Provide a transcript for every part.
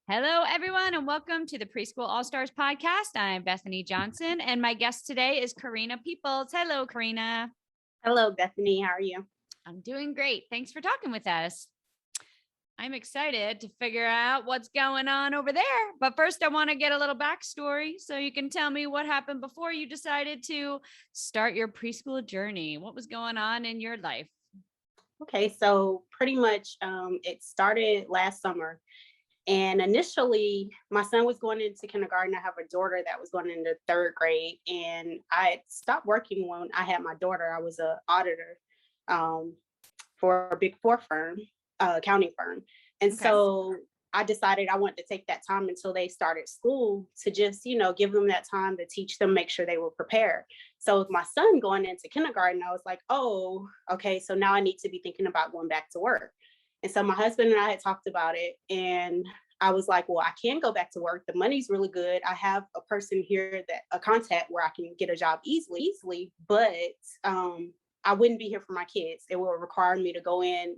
Hello, everyone, and welcome to the Preschool All-Stars podcast. I'm Bethany Johnson, and my guest today is Carina Peoples. Hello, Carina. Hello, Bethany. How are you? I'm doing great. Thanks for talking with us. I'm excited to figure out what's going on over there. But first, I want to get a little backstory so you can tell me what happened before you decided to start your preschool journey. What was going on in your life? Okay, so pretty much it started last summer. And initially, my son was going into kindergarten. I have a daughter that was going into third grade. And I stopped working when I had my daughter. I was an auditor for a Big Four firm, accounting firm. And so I decided I wanted to take that time until they started school to just, give them that time to teach them, make sure they were prepared. So with my son going into kindergarten, I was like, oh, okay, so now I need to be thinking about going back to work. And so my husband and I had talked about it, and I was like, well, I can go back to work. The money's really good. I have a person here a contact where I can get a job easily, but I wouldn't be here for my kids. It would require me to go in,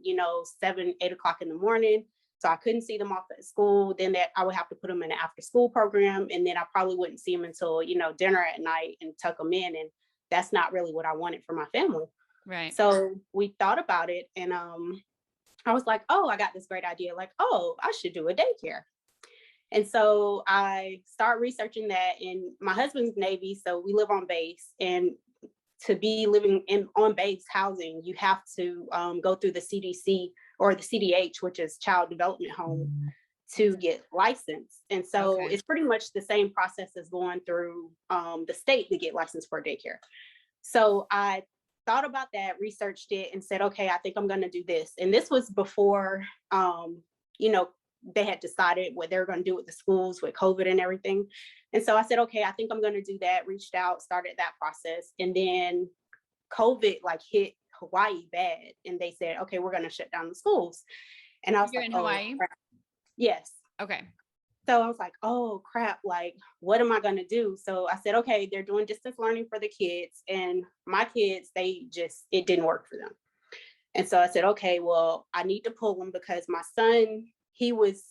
7, 8 o'clock in the morning. So I couldn't see them off at school. Then I would have to put them in an after school program. And then I probably wouldn't see them until, dinner at night and tuck them in. And that's not really what I wanted for my family. Right. So we thought about it, and I was like, oh, I got this great idea. Like, oh, I should do a daycare. And so I started researching that. And my husband's Navy, so we live on base. And to be living on base housing, you have to go through the CDC or the CDH, which is Child Development Home, to get licensed. And so it's pretty much the same process as going through the state to get licensed for daycare. So I thought about that, researched it, and said, okay, I think I'm going to do this. And this was before, they had decided what they were going to do with the schools with COVID and everything. And so I said, okay, I think I'm going to do that. Reached out, started that process. And then COVID hit Hawaii bad. And they said, okay, we're going to shut down the schools. And I was in Hawaii? Crap. Yes. Okay. So I was like, oh crap, what am I going to do? So I said, okay, they're doing distance learning for the kids, and my kids, it didn't work for them. And so I said, okay, well, I need to pull them because my son, he was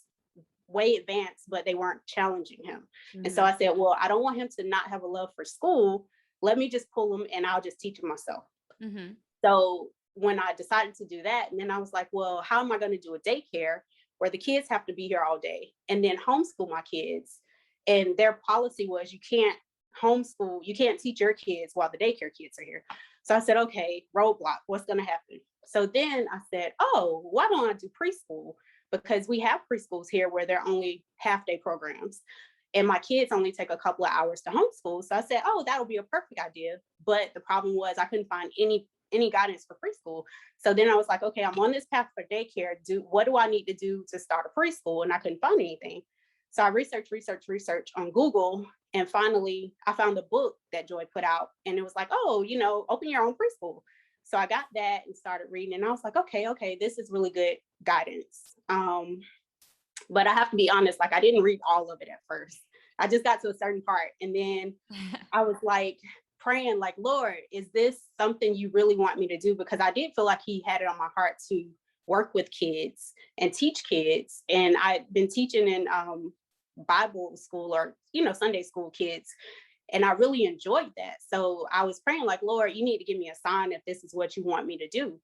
way advanced, but they weren't challenging him. Mm-hmm. And so I said, well, I don't want him to not have a love for school. Let me just pull him and I'll just teach him myself. Mm-hmm. So when I decided to do that, and then I was like, well, how am I going to do a daycare where the kids have to be here all day and then homeschool my kids? And their policy was you can't homeschool, you can't teach your kids while the daycare kids are here. So I said, okay, roadblock, what's going to happen? So then I said, oh, why don't I do preschool? Because we have preschools here where they're only half-day programs. And my kids only take a couple of hours to homeschool. So I said, oh, that'll be a perfect idea. But the problem was I couldn't find any guidance for preschool. So then I was like, okay, I'm on this path for daycare. What do I need to do to start a preschool? And I couldn't find anything. So I researched on Google. And finally, I found a book that Joy put out. And it was like, oh, open your own preschool. So I got that and started reading. And I was like, okay, this is really good guidance. But I have to be honest, I didn't read all of it at first. I just got to a certain part. And then I was praying, Lord, is this something you really want me to do? Because I did feel like he had it on my heart to work with kids and teach kids. And I'd been teaching in Bible school or, Sunday school kids. And I really enjoyed that. So I was praying Lord, you need to give me a sign if this is what you want me to do.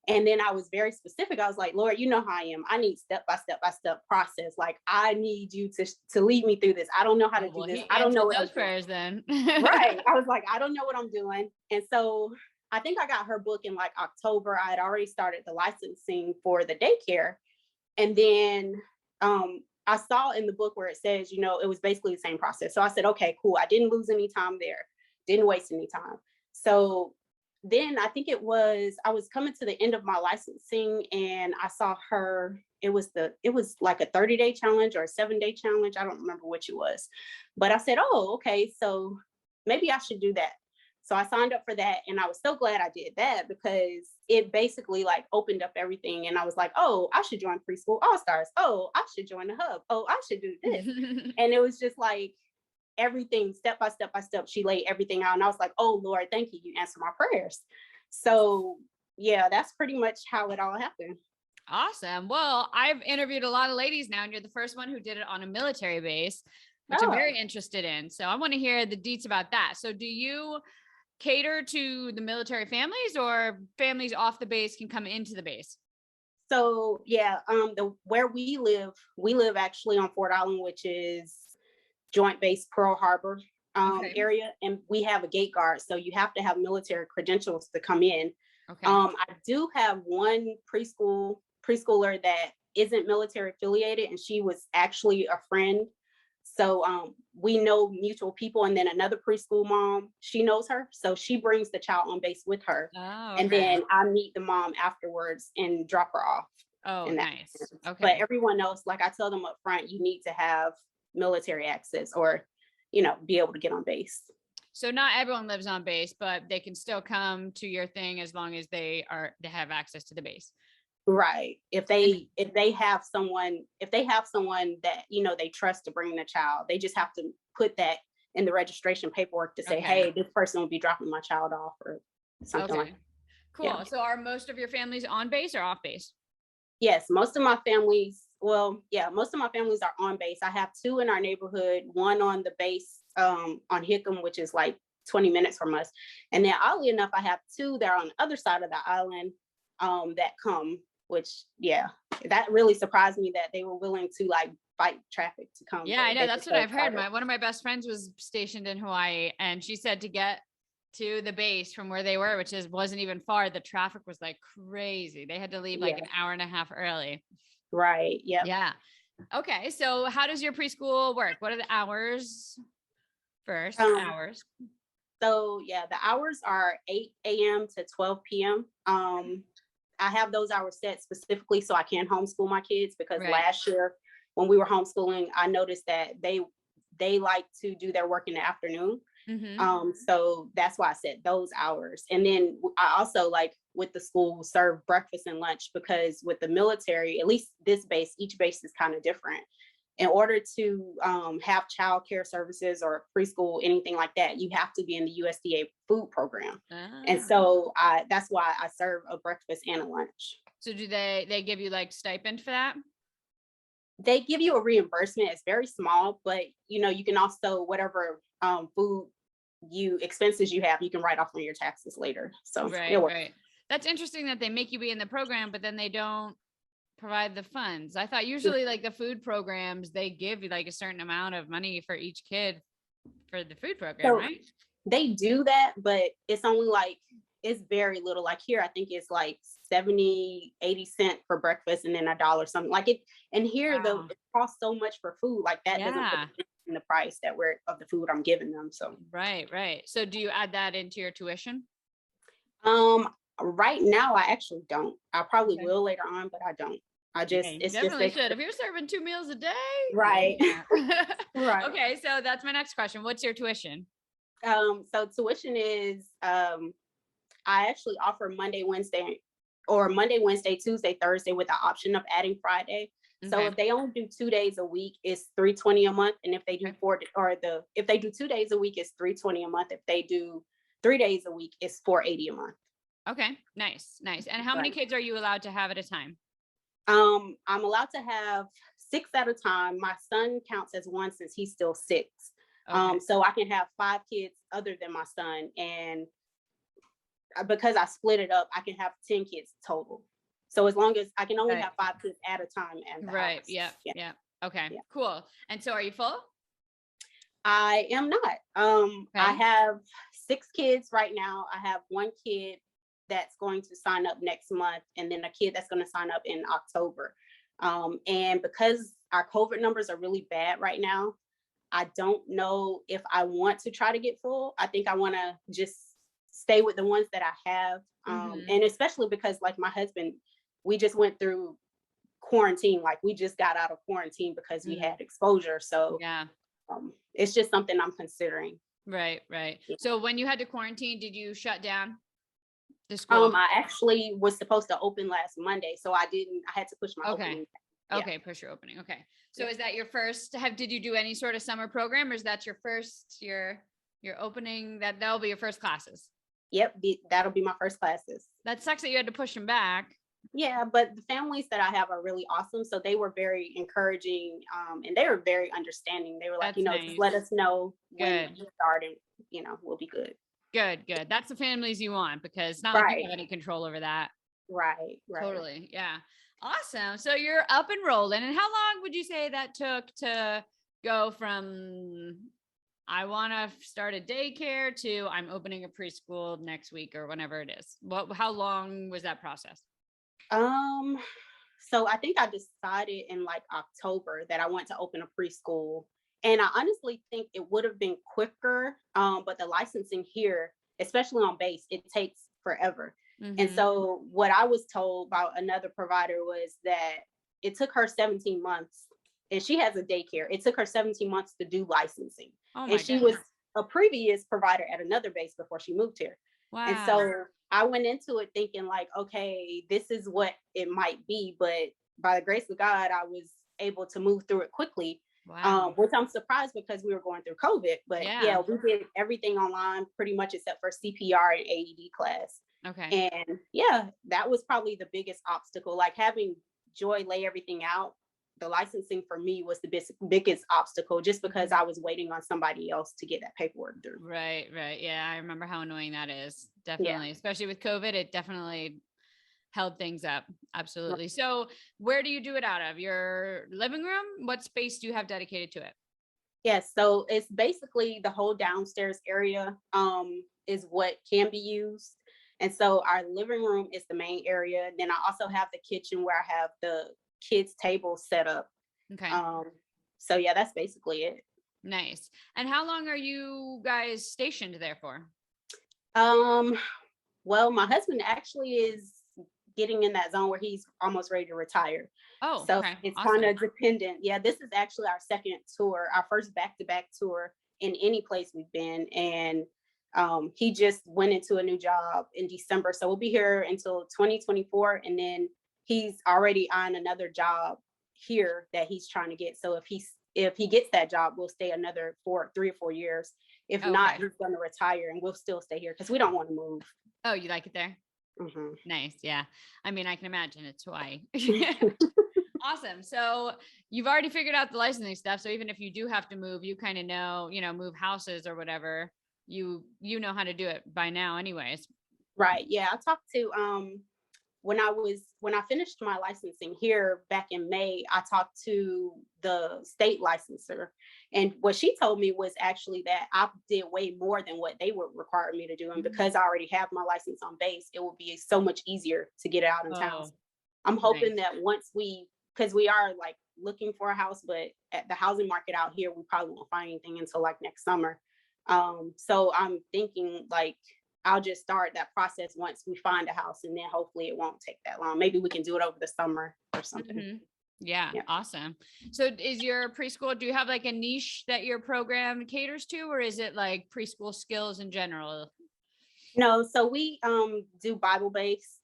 And then I was very specific. I was like, Lord, you know how I am. I need step-by-step process. I need you to lead me through this. I don't know how to do this. I don't know what those prayers then. Right. I was like, I don't know what I'm doing. And so I think I got her book in October. I had already started the licensing for the daycare. And then I saw in the book where it says, it was basically the same process. So I said, okay, cool. I didn't lose any time there. Didn't waste any time. So then I think I was coming to the end of my licensing, and I saw her, it was like a 30-day challenge or a 7-day challenge. I don't remember which it was, but I said, oh, okay, so maybe I should do that. So I signed up for that, and I was so glad I did that because it basically opened up everything. And I was like, oh, I should join Preschool All-Stars. Oh, I should join the hub. Oh, I should do this. And it was just everything step by step. She laid everything out. And I was like, oh, Lord, thank you. You answered my prayers. So yeah, that's pretty much how it all happened. Awesome. Well, I've interviewed a lot of ladies now, and you're the first one who did it on a military base, which I'm Oh, very interested in. So I want to hear the deets about that. So do you cater to the military families, or families off the base can come into the base? so yeah, the where we live actually on Fort Island, which is Joint Base Pearl Harbor Okay. area, and we have a gate guard, so you have to have military credentials to come in. Okay. I do have one preschooler that isn't military affiliated, and she was actually a friend. So we know mutual people, and then another preschool mom, she knows her, so she brings the child on base with her, Oh, and okay. then I meet the mom afterwards and drop her off. Oh, In that nice. sense. But Okay. everyone else, like I tell them up front, you need to have military access or, be able to get on base. So not everyone lives on base, but they can still come to your thing as long as they have access to the base. Right. If And they have someone, that, they trust to bring the child, they just have to put that in the registration paperwork to say, okay. hey, this person will be dropping my child off or something like Okay. that. Yeah. Cool. So are most of your families on base or off base? Yes, most of my families, well, yeah, most of my families are on base. I have two in our neighborhood, one on the base on Hickam, which is like 20 minutes from us. And then oddly enough, I have two that are on the other side of the island that come, which yeah, that really surprised me that they were willing to like fight traffic to come. Yeah, But I know. they That's just what so I've heard. excited. One of my best friends was stationed in Hawaii, and she said to get to the base from where they were, which wasn't even far, the traffic was like crazy. They had to leave like Yeah, an hour and a half early. right. Yep. Yeah. Okay. So how does your preschool work? What are the hours? First Um, hours. so yeah, the hours are 8 a.m. to 12 p.m. I have those hours set specifically so I can homeschool my kids, because Right. last year when we were homeschooling, I noticed that they like to do their work in the afternoon. Mm-hmm. So that's why I set those hours. And then I also, like with the school, serve breakfast and lunch, because with the military, at least each base is kind of different. In order to have childcare services or preschool, anything like that, you have to be in the USDA food program. And Ah. so that's why I serve a breakfast and a lunch. So do they give you like stipend for that? They give you a reimbursement. It's very small, but you can also, whatever food expenses you have, you can write off on your taxes later. So it Right, works. right. That's interesting that they make you be in the program, but then they don't provide the funds. I thought usually like the food programs, they give you like a certain amount of money for each kid for the food program, So right? they do that, but it's only like, it's very little. Like here, I think it's like 70-80 cents for breakfast, and then $1 something like it. And here, though, Wow. it costs so much for food, like that doesn't put Yeah. in the price that we're of the food I'm giving them. So Right, right. So do you add that into your tuition? um right now I actually don't. I probably Okay. will later on, but I don't. Yeah, you It's just definitely should. If you're serving 2 meals a day, right. yeah. Right. Okay, so that's my next question. What's your tuition? So tuition is I actually offer Monday, Wednesday, Tuesday, Thursday, with the option of adding Friday. So Okay. if they only do 2 days a week, it's $320 a month. And if they do Okay. if they do 2 days a week, it's $320 a month. If they do 3 days a week, it's $480 a month. Okay. Nice. Nice. And how many Right. kids are you allowed to have at a time? I'm allowed to have 6 at a time. My son counts as one since he's still 6. Okay. So I can have 5 kids other than my son, and because I split it up, I can have 10 kids total. So as long as I can only Right. have 5 kids at a time at the Right. house. Yeah. Yeah. Yeah. Okay. Yeah. Cool. And so are you full? I am not. I Okay. have 6 kids right now. I have one kid that's going to sign up next month, and then a kid that's going to sign up in October. And because our COVID numbers are really bad right now, I don't know if I want to try to get full. I think I want to just stay with the ones that I have. Mm-hmm. And especially because, like, my husband, we just went through quarantine. Like, we just got out of quarantine because we Mm. had exposure. So Yeah. it's just something I'm considering. Right. Right. Yeah. So when you had to quarantine, did you shut down the school? I actually was supposed to open last Monday, so I didn't. I had to push my Okay. opening back. Yeah. Okay. Push your opening. Okay. So Yeah. is that your first, did you do any sort of summer program, or is that your opening, that'll be your first classes? Yep. That'll be my first classes. That sucks that you had to push them back. Yeah, but the families that I have are really awesome. So they were very encouraging, and they were very understanding. They were like, That's just let nice. us know when Good. you start and, we'll be good. Good, good. That's the families you want because it's not like you Right, have any control over that. right. Totally. Yeah. Awesome. So you're up and rolling. And how long would you say that took to go from I want to start a daycare to I'm opening a preschool next week or whenever it is? How long was that process? Um, so I think I decided in like October that I want to open a preschool. And I honestly think it would have been quicker. But the licensing here, especially on base, it takes forever. And Mm-hmm. so what I was told by another provider was that it took her 17 months, and she has a daycare. It took her 17 months to do licensing. Oh And my she was goodness. a previous provider at another base before she moved here. And Wow. so I went into it thinking like, okay, this is what it might be, but by the grace of God, I was able to move through it quickly, Wow. which I'm surprised because we were going through COVID. But Yeah. yeah, we did everything online pretty much except for CPR and AED class. Okay. And yeah, that was probably the biggest obstacle. Like having Joy lay everything out, the licensing for me was the biggest obstacle just because Mhm. I was waiting on somebody else to get that paperwork through. Right, right. Yeah, I remember how annoying that is. Yeah. Definitely, especially with COVID, it definitely held things up. Absolutely. So, where do you do it out of? Your living room? What space do you have dedicated to it? Yes, so it's basically the whole downstairs area is what can be used. And so our living room is the main area. Then I also have the kitchen where I have the kids' table set up. Okay. Um, so yeah, that's basically it. Nice. And how long are you guys stationed there for? Um, well, my husband actually is getting in that zone where he's almost ready to retire. Oh, So okay. it's kind Awesome. of dependent. Yeah, this is actually our second tour, our first back-to-back tour in any place we've been. And he just went into a new job in December. So we'll be here until 2024. And then he's already on another job here that he's trying to get. So if he gets that job, we'll stay another 3 or 4 years. If not, Okay. he's going to retire and we'll still stay here because we don't want to move. Oh, you like it there? Mhm. Nice. Yeah. I mean, I can imagine it's Hawaii. Awesome. So you've already figured out the licensing stuff. So even if you do have to move, you kind of know, move houses or whatever, you know how to do it by now anyways. Right. Yeah. I talked to when I finished my licensing here back in May, I talked to the state licensor. And what she told me was actually that I did way more than what they would require me to do. And Mhm. because I already have my license on base, it will be so much easier to get it out in town. Oh, I'm nice. hoping that because we are like looking for a house, but at the housing market out here, we probably won't find anything until like next summer. So I'm thinking like I'll just start that process once we find a house, and then hopefully it won't take that long. Maybe we can do it over the summer or something. Mhm. Yeah, Yeah. awesome. So is your preschool, do you have like a niche that your program caters to, or is it like preschool skills in general? No, so we do Bible based.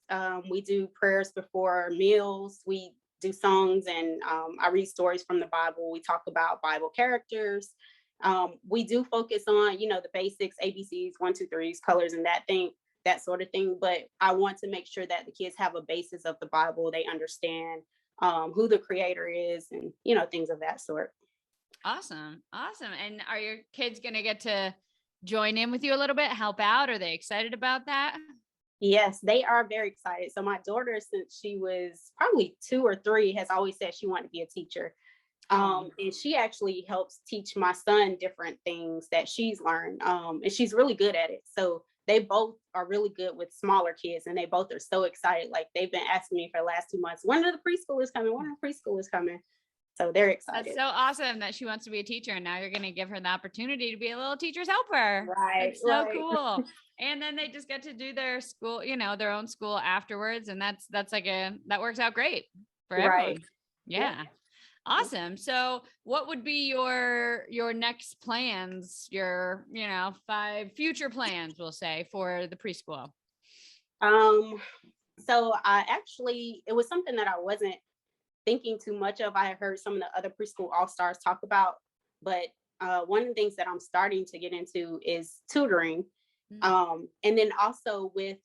We do prayers before meals. We do songs, and I read stories from the Bible. We talk about Bible characters. We do focus on the basics, ABCs, one, two, threes, colors, and that sort of thing. But I want to make sure that the kids have a basis of the Bible. They understand who the Creator is, and things of that sort. Awesome. Awesome. And are your kids going to get to join in with you a little bit, help out? Are they excited about that? Yes, they are very excited. So my daughter, since she was probably 2 or 3, has always said she wanted to be a teacher. Oh, And she actually helps teach my son different things that she's learned. And she's really good at it. So they both are really good with smaller kids, and they both are so excited. Like they've been asking me for the last 2 months, when are the preschoolers coming? When are the preschoolers coming? So they're that's excited. so awesome that she wants to be a teacher. And now you're going to give her the opportunity to be a little teacher's helper. Right, That's so right, cool. And then they just get to do their school, their own school afterwards. And that's like that works out great for right. everyone. Yep. Yeah. Awesome. So what would be your next plans, your, 5 future plans, we'll say, for the preschool? Um, so it was something that I wasn't thinking too much of. I had heard some of the other preschool all stars talk about, but one of the things that I'm starting to get into is tutoring. Mm. And then also with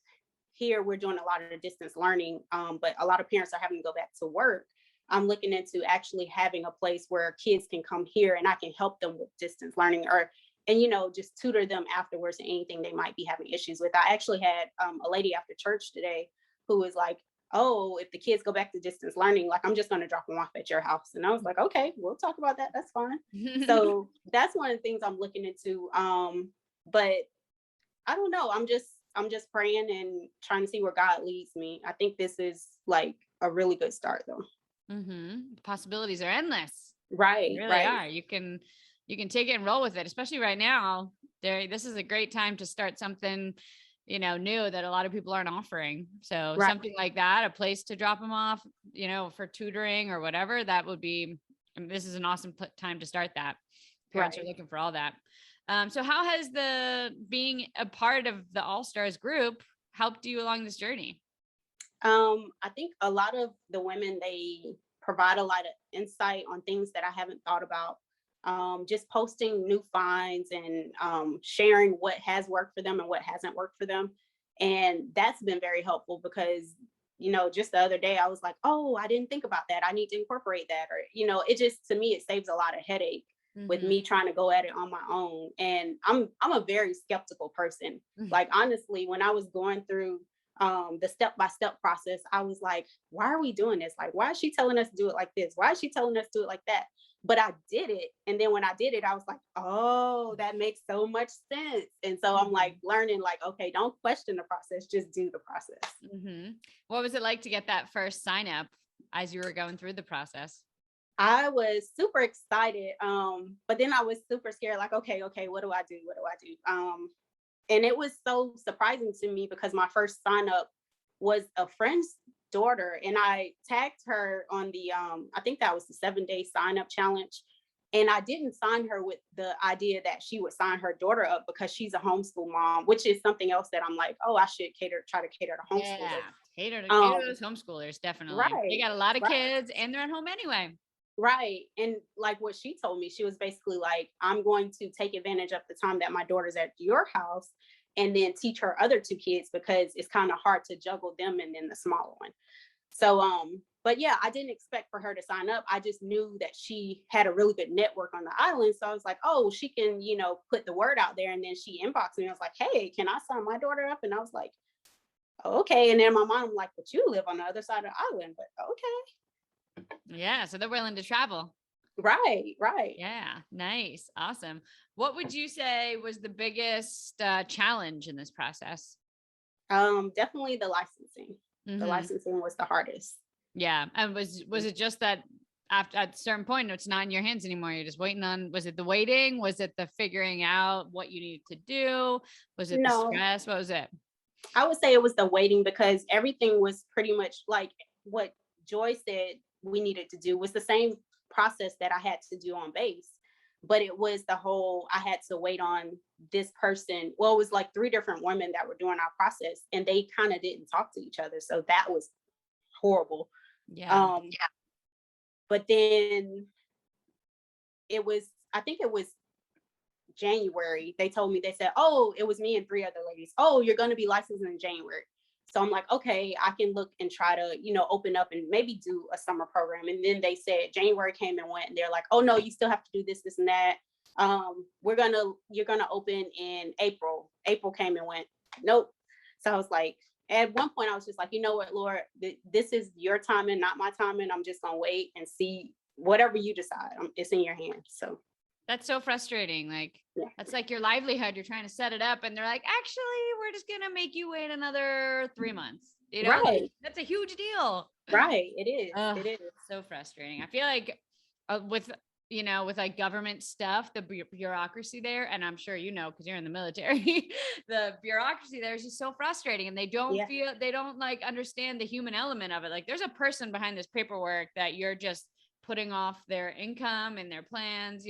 here we're doing a lot of distance learning, but a lot of parents are having to go back to work. I'm looking into actually having a place where kids can come here and I can help them with distance learning, or and just tutor them afterwards and anything they might be having issues with. I actually had a lady after church today who was like, oh, if the kids go back to distance learning, like I'm just going to drop them off at your house. And I was like, okay, we'll talk about that. That's fine. So that's one of the things I'm looking into. But I don't know. I'm just praying and trying to see where God leads me. I think this is like a really good start though. The possibilities are endless. Right. They really are. You can take it and roll with it, especially right now. This is a great time to start something, new that a lot of people aren't offering. So something like that, a place to drop them off, for tutoring or whatever, that would be, this is an awesome time to start that. Parents are looking for all that. So how has being a part of the All-Stars group helped you along this journey? I think a lot of the women, they provide a lot of insight on things that I haven't thought about. Just posting new finds and sharing what has worked for them and what hasn't worked for them. And that's been very helpful because, just the other day I was like, oh, I didn't think about that. I need to incorporate that. Or, it just, to me, it saves a lot of headache with me trying to go at it on my own. And I'm a very skeptical person. Like, honestly, when I was going through the step-by-step process, I was like, why are we doing this? Like, why is she telling us to do it like this? Why is she telling us to do it like that? But I did it. And then when I did it, I was like, oh, that makes so much sense. And so I'm like learning, like, okay, don't question the process, just do the process. What was it like to get that first sign up as you were going through the process? I was super excited. But then I was super scared, like, okay, what do I do? What do I do? And it was so surprising to me because my first sign up was a friend's daughter, and I tagged her on the I think that was the 7-day sign up challenge. And I didn't sign her with the idea that she would sign her daughter up because she's a homeschool mom, which is something else that I'm like, oh, I should try to cater to homeschoolers. Yeah, cater to those homeschoolers, definitely. They got a lot of kids and they're at home anyway. Right. And like what she told me, she was basically like, I'm going to take advantage of the time that my daughter's at your house and then teach her other 2 kids because it's kind of hard to juggle them and then the smaller one. So, but yeah, I didn't expect for her to sign up. I just knew that she had a really good network on the island. So I was like, oh, she can, put the word out there. And then she inboxed me. I was like, hey, can I sign my daughter up? And I was like, okay. And then my mom like, but you live on the other side of the island, but okay. Yeah, so they're willing to travel. Right. Yeah, nice. Awesome. What would you say was the biggest challenge in this process? Definitely the licensing. The licensing was the hardest. Yeah. And was it just that after at a certain point, it's not in your hands anymore? You're just waiting on, was it the waiting? Was it the figuring out what you needed to do? Was it the stress? What was it? I would say it was the waiting because everything was pretty much like what Joy said we needed to do was the same process that I had to do on base, but it was the whole, I had to wait on this person. Well, it was like 3 different women that were doing our process and they kind of didn't talk to each other. So that was horrible. Yeah. But then I think it was January. They told me, they said, oh, it was me and 3 other ladies. Oh, you're going to be licensed in January. So I'm like, okay, I can look and try to, open up and maybe do a summer program. And then they said January came and went and they're like, oh no, you still have to do this, this and that. You're going to open in April. April came and went. Nope. So I was like, at one point I was just like, you know what, Lord, this is your timing, not my timing. I'm just going to wait and see whatever you decide. It's in your hands. So that's so frustrating. Like, that's like your livelihood. You're trying to set it up and they're like, actually, we're just going to make you wait another 3 months. Right. Like, that's a huge deal. Right. It is. It is. So frustrating. I feel like with like government stuff, the bureaucracy there, and I'm sure because you're in the military, the bureaucracy there is just so frustrating, and they don't like understand the human element of it. Like, there's a person behind this paperwork that you're just putting off their income and their plans.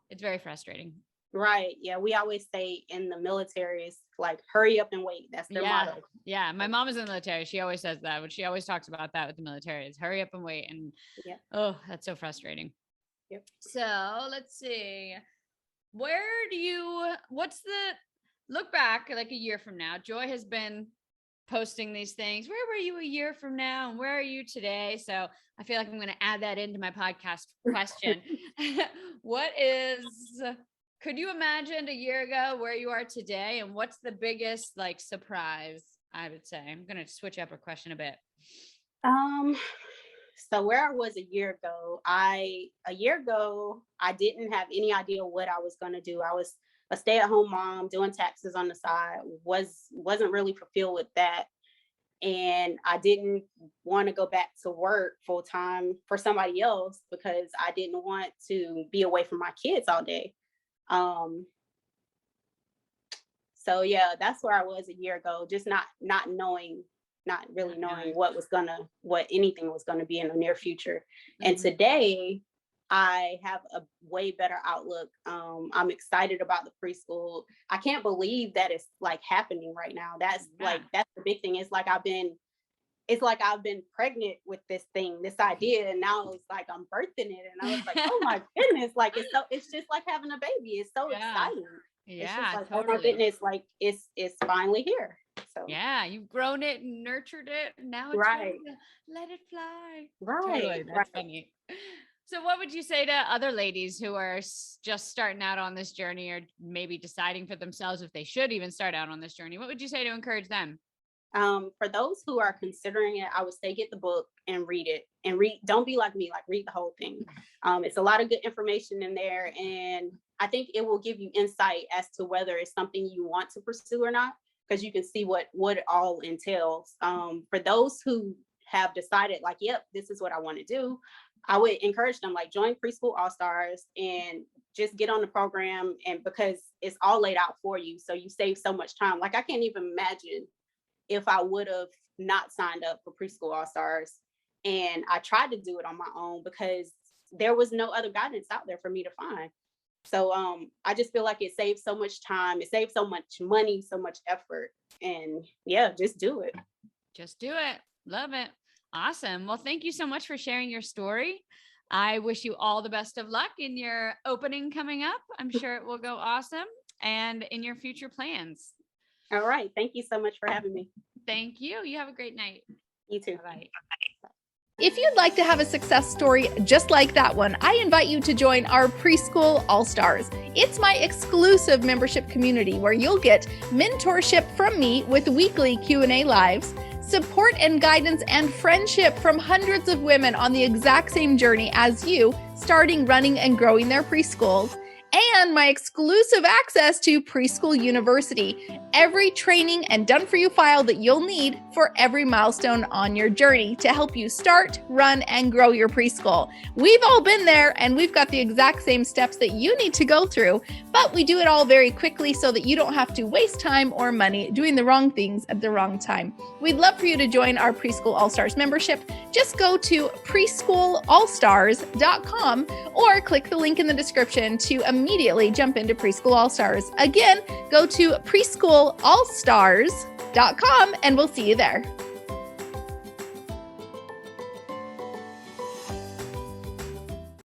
It's very frustrating. Right. Yeah. We always say in the military, it's like, hurry up and wait. That's their motto. Yeah. My mom is in the military. She always says that, when she always talks about that with the military, is hurry up and wait. And oh, that's so frustrating. Yep. So let's see, what's the look back like a year from now? Joy has been posting these things. Where were you a year from now? And where are you today? So I feel like I'm going to add that into my podcast question. Could you imagine a year ago where you are today? And what's the biggest like surprise? I would say I'm going to switch up our question a bit. So where I was a year ago, I didn't have any idea what I was going to do. I was a stay-at-home mom doing taxes on the side, wasn't really fulfilled with that. And I didn't want to go back to work full time for somebody else because I didn't want to be away from my kids all day. So yeah, that's where I was a year ago, just not really knowing what anything was gonna be in the near future. Mm-hmm. And today I have a way better outlook. I'm excited about the preschool. I can't believe that it's like happening right now. That's the big thing. It's like I've been pregnant with this idea, and now it's like I'm birthing it. And I was like, oh my goodness, like it's just like having a baby. It's so exciting. Yeah, it's just like, totally. Oh my goodness, like it's finally here. So yeah, you've grown it and nurtured it, and now it's right. Let it fly. Right. Totally. That's funny. So what would you say to other ladies who are just starting out on this journey, or maybe deciding for themselves if they should even start out on this journey? What would you say to encourage them? For those who are considering it, I would say get the book and read it. And don't be like me, like read the whole thing. It's a lot of good information in there, and I think it will give you insight as to whether it's something you want to pursue or not, because you can see what it all entails. For those who have decided like, yep, this is what I want to do, I would encourage them, like, join Preschool All-Stars and just get on the program, and because it's all laid out for you, so you save so much time. Like, I can't even imagine if I would have not signed up for Preschool All-Stars and I tried to do it on my own, because there was no other guidance out there for me to find. So I just feel like it saves so much time, it saves so much money, so much effort, and yeah, just do it. Just do it. Love it. Awesome. Well, thank you so much for sharing your story. I wish you all the best of luck in your opening coming up. I'm sure it will go awesome, and in your future plans. All right. Thank you so much for having me. Thank you. You have a great night. You too. Bye. If you'd like to have a success story just like that one, I invite you to join our Preschool All-Stars. It's my exclusive membership community where you'll get mentorship from me with weekly Q&A lives, support and guidance and friendship from hundreds of women on the exact same journey as you, starting, running, and growing their preschools, and my exclusive access to Preschool University, every training and done-for-you file that you'll need for every milestone on your journey to help you start, run, and grow your preschool. We've all been there, and we've got the exact same steps that you need to go through, but we do it all very quickly so that you don't have to waste time or money doing the wrong things at the wrong time. We'd love for you to join our Preschool All-Stars membership. Just go to preschoolallstars.com or click the link in the description to immediately jump into Preschool All-Stars. Again, go to preschoolallstars.com and we'll see you there.